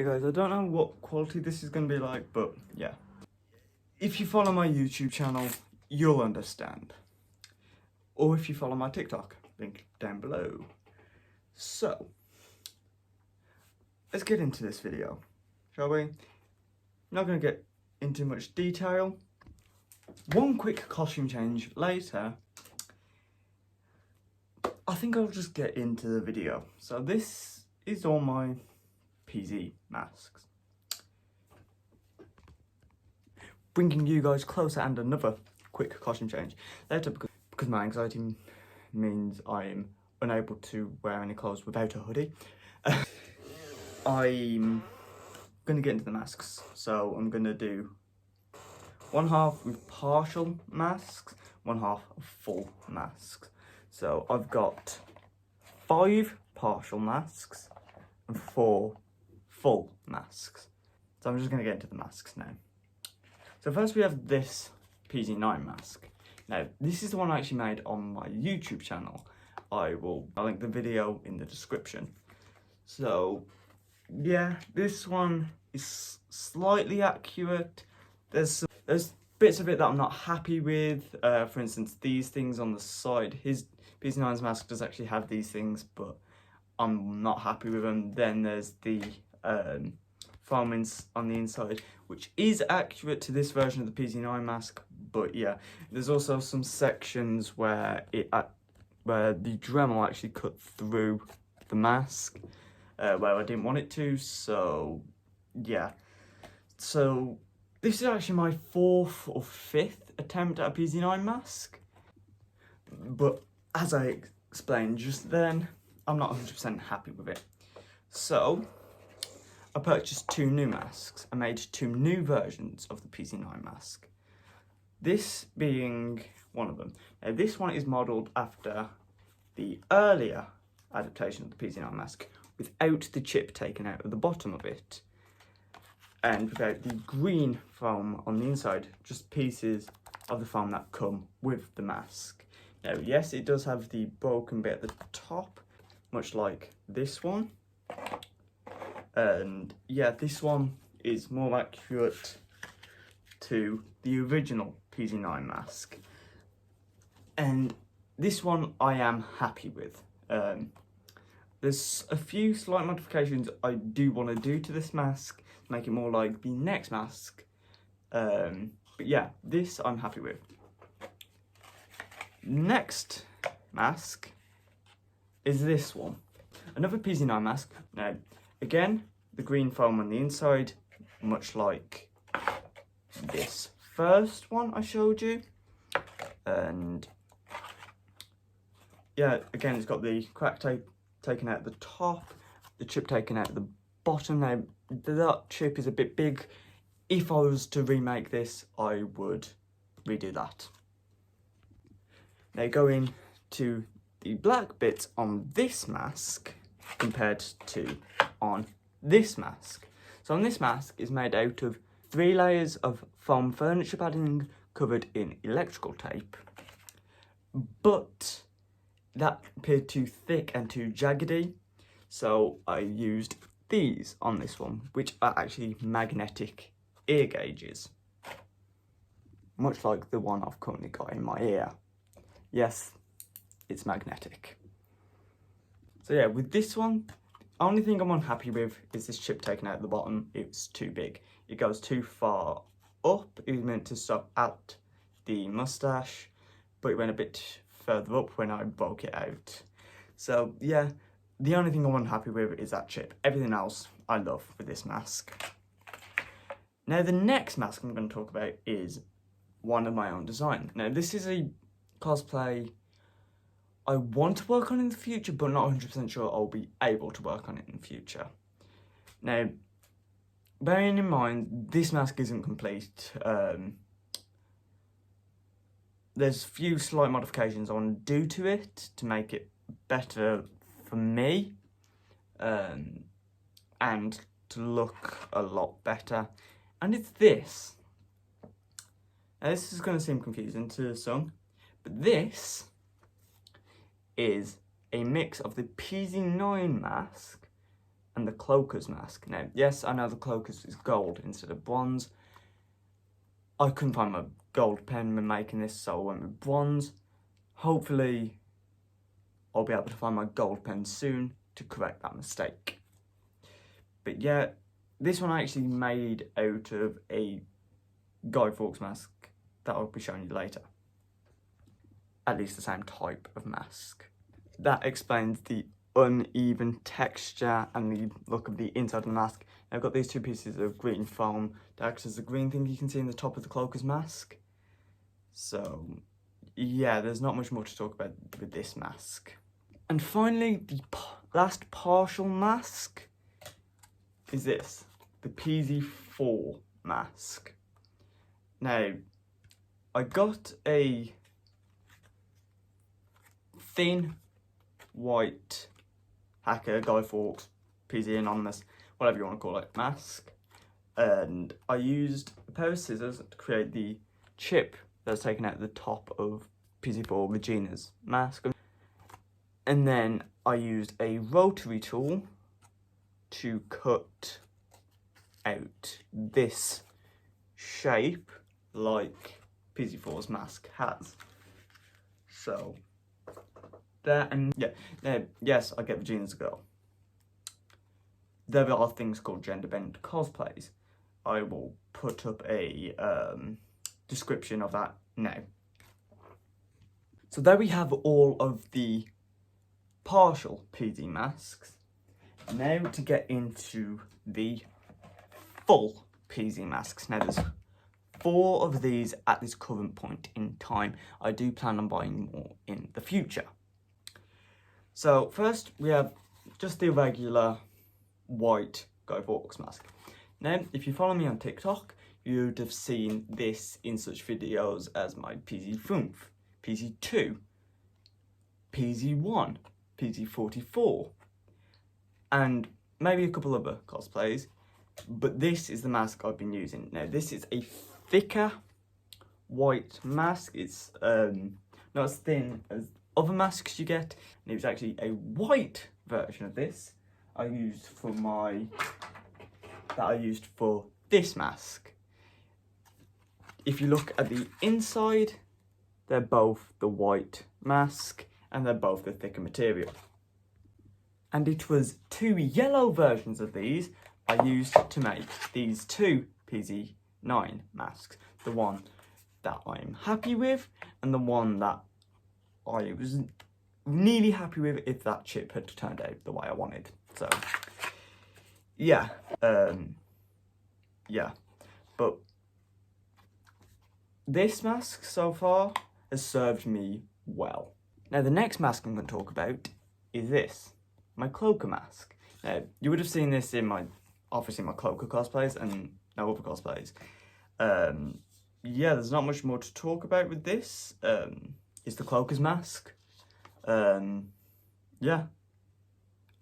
Hey guys, I don't know what quality this is going to be like, but yeah. If you follow my YouTube channel, you'll understand. Or if you follow my TikTok, link down below. So, let's get into this video, shall we? Not going to get into much detail. One quick costume change later. I think I'll just get into the video. So this is all my PZ masks. Bringing you guys closer, and another quick costume change later because my anxiety means I'm unable to wear any clothes without a hoodie. I'm going to get into the masks, so I'm going to do one half with partial masks, one half of full masks. So I've got 5 partial masks and 4 full masks. So I'm just going to get into the masks now. So first we have this PZ9 mask. Now this is the one I actually made on my YouTube channel. I'll link the video in the description. So yeah, this one is slightly accurate. There's bits of it that I'm not happy with. For instance, these things on the side. His PZ9's mask does actually have these things, but I'm not happy with them. Then there's the foam on the inside, which is accurate to this version of the PZ9 mask, but yeah, there's also some sections where where the Dremel actually cut through the mask, where I didn't want it to. So yeah, so this is actually my 4th or 5th attempt at a PZ9 mask, but as I explained just then, I'm not 100% happy with it. So I purchased 2 new masks. I made 2 new versions of the PZ9 mask. This being one of them. Now this one is modelled after the earlier adaptation of the PZ9 mask without the chip taken out of the bottom of it and without the green foam on the inside, just pieces of the foam that come with the mask. Now yes, it does have the broken bit at the top, much like this one. And yeah, this one is more accurate to the original PZ9 mask. And this one I am happy with. There's a few slight modifications I do want to do to this mask to make it more like the next mask. But yeah, this I'm happy with. Next mask is this one. Another PZ9 mask. Now, again, the green foam on the inside, much like this first one I showed you. And yeah, again, it's got the crack tape taken out at the top, the chip taken out at the bottom. Now, that chip is a bit big. If I was to remake this, I would redo that. Now, going to the black bits on this mask compared to on this mask. So on this mask is made out of 3 layers of foam furniture padding covered in electrical tape, but that appeared too thick and too jaggedy, so I used these on this one, which are actually magnetic ear gauges, much like the one I've currently got in my ear. Yes, it's magnetic. So yeah, with this one, the only thing I'm unhappy with is this chip taken out at the bottom. It's too big. It goes too far up. It was meant to stop at the moustache, but it went a bit further up when I broke it out. So yeah, the only thing I'm unhappy with is that chip. Everything else I love with this mask. Now the next mask I'm going to talk about is one of my own design. Now this is a cosplay I want to work on in the future, but not 100% sure I'll be able to work on it in the future. Now, bearing in mind, this mask isn't complete. There's a few slight modifications I want to do to it to make it better for me and to look a lot better. And it's this. Now, this is going to seem confusing to some, but this is a mix of the PZ9 mask and the Cloaker's mask. Now, yes, I know the Cloaker's is gold instead of bronze. I couldn't find my gold pen when making this, so I went with bronze. Hopefully, I'll be able to find my gold pen soon to correct that mistake. But yeah, this one I actually made out of a Guy Fawkes mask that I'll be showing you later. At least the same type of mask. That explains the uneven texture and the look of the inside of the mask. Now I've got these 2 pieces of green foam that acts as the green thing you can see in the top of the Cloaker's mask. So yeah, there's not much more to talk about with this mask. And finally, the last partial mask is this, the PZ4 mask. Now, I got a thin white hacker, Guy Fawkes, PZ Anonymous, whatever you want to call it, mask. And I used a pair of scissors to create the chip that's taken out the top of PZ4 Regina's mask. And then I used a rotary tool to cut out this shape like PZ4's mask has. So there, and yeah, yes, I get Regina's a girl. There are things called gender-bent cosplays. I will put up a description of that now. So there we have all of the partial PZ masks. Now to get into the full PZ masks. Now there's 4 of these at this current point in time. I do plan on buying more in the future. So first we have just the regular white Guy Fawkes mask. Now if you follow me on TikTok, you'd have seen this in such videos as my PZ5, PZ2, PZ1, PZ44, and maybe a couple other cosplays, but this is the mask I've been using. Now this is a thicker white mask. It's not as thin as other masks you get, and it was actually a white version of this I used for this mask. If you look at the inside, they're both the white mask and they're both the thicker material. And it was 2 yellow versions of these I used to make these 2 PZ9 masks. The one that I'm happy with and the one that I was nearly happy with if that chip had turned out the way I wanted. So yeah, yeah, but this mask so far has served me well. Now the next mask I'm going to talk about is this, my Cloaker mask. Now you would have seen this in obviously my Cloaker cosplays and no other cosplays. Yeah, there's not much more to talk about with this. It's the Cloaker's mask. Yeah,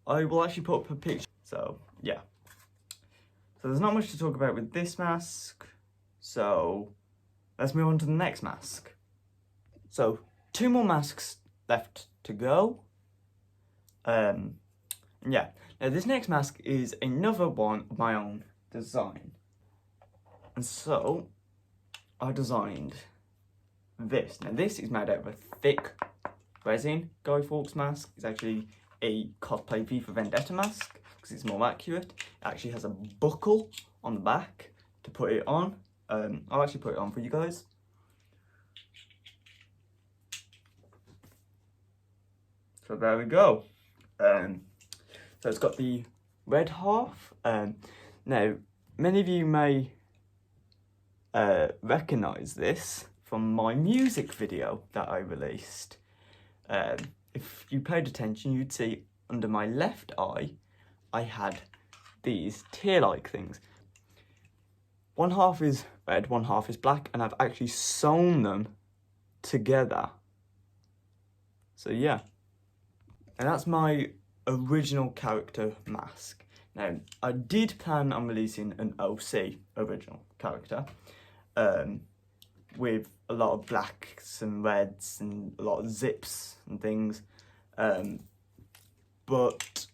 I will actually put up a picture. So yeah, so there's not much to talk about with this mask. So let's move on to the next mask. So 2 more masks left to go. Yeah, now this next mask is another one of my own design. And so I designed this. Now this is made out of a thick resin Guy Fawkes mask. It's actually a Cosplay V for Vendetta mask because it's more accurate. It actually has a buckle on the back to put it on. I'll actually put it on for you guys. So there we go. So it's got the red half. Now, many of you may recognise this from my music video that I released. If you paid attention, you'd see under my left eye, I had these tear-like things. One half is red, one half is black, and I've actually sewn them together. So yeah, and that's my original character mask. Now, I did plan on releasing an OC, original character, with a lot of blacks and reds and a lot of zips and things, but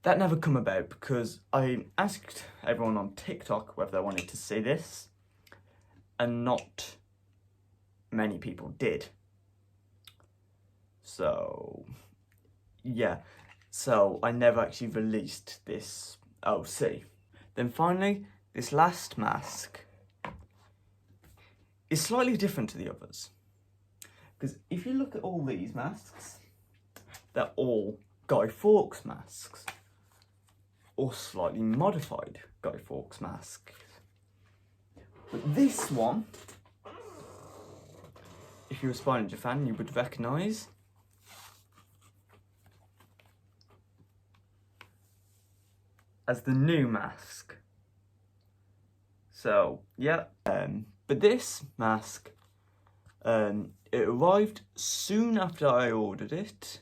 that never come about because I asked everyone on TikTok whether they wanted to see this, and not many people did. So yeah, so I never actually released this OC. Then finally, this last mask is slightly different to the others. Because if you look at all these masks, they're all Guy Fawkes masks, or slightly modified Guy Fawkes masks. But this one, if you're a Spy Ninja fan, you would recognise. As the new mask. So yeah, but this mask, it arrived soon after I ordered it,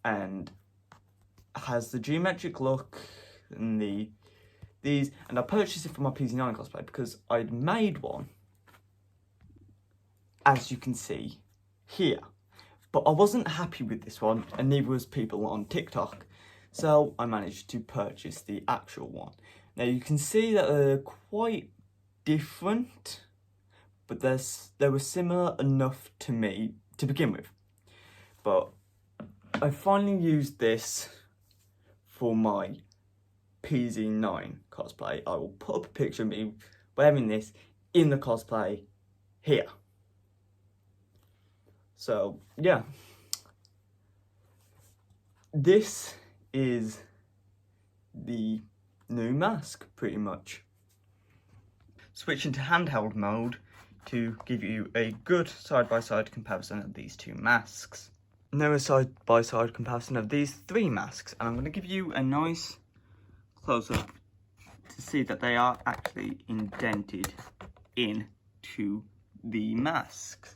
and has the geometric look and these, and I purchased it for my PZ9 cosplay because I'd made one, as you can see here, but I wasn't happy with this one, and neither was people on TikTok. So I managed to purchase the actual one. Now you can see that they're quite different, but they were similar enough to me to begin with. But I finally used this for my PZ9 cosplay. I will put up a picture of me wearing this in the cosplay here. So yeah, this is the new mask, pretty much. Switching to handheld mode to give you a good side-by-side comparison of these two masks. Now a side-by-side comparison of these three masks, and I'm going to give you a nice close-up to see that they are actually indented into the masks.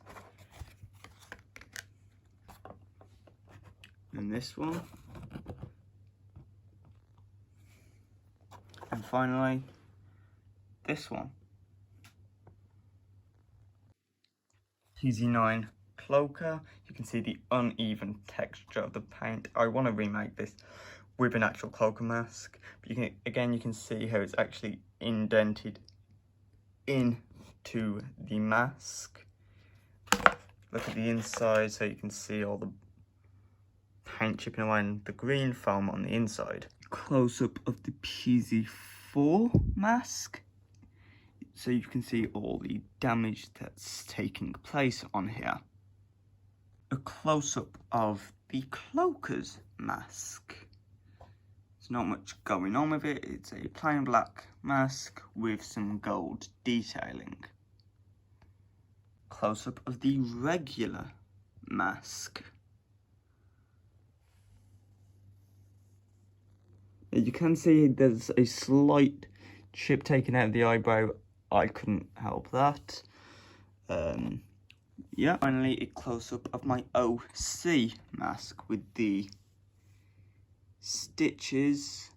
And this one. And finally, this one. PZ9 Cloaker. You can see the uneven texture of the paint. I want to remake this with an actual cloaker mask. But you can see how it's actually indented into the mask. Look at the inside so you can see all the paint chipping away and the green foam on the inside. Close up of the PZ4 mask, so you can see all the damage that's taking place on here. A close up of the Cloaker's mask. There's not much going on with it. It's a plain black mask with some gold detailing. Close up of the regular mask. You can see there's a slight chip taken out of the eyebrow. I couldn't help that. Yeah, finally a close-up of my OC mask with the stitches,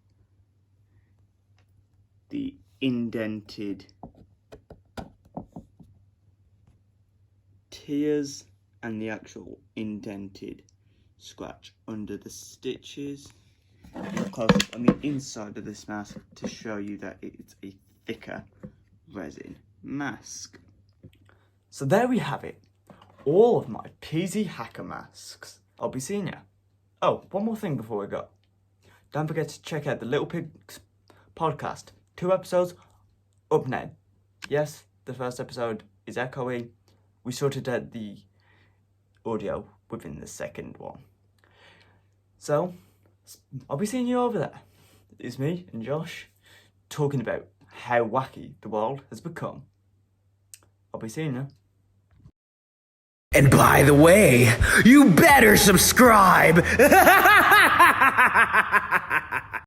the indented tears, and the actual indented scratch under the stitches. Close up on the inside of this mask to show you that it's a thicker resin mask. So there we have it, all of my PZ Hacker masks. I'll be seeing ya. Oh, one more thing before we go. Don't forget to check out the Little Pigs podcast. 2 episodes up now. Yes, the first episode is echoey. We sorted out the audio within the second one. So I'll be seeing you over there. It's me and Josh talking about how wacky the world has become. I'll be seeing you. And by the way, you better subscribe!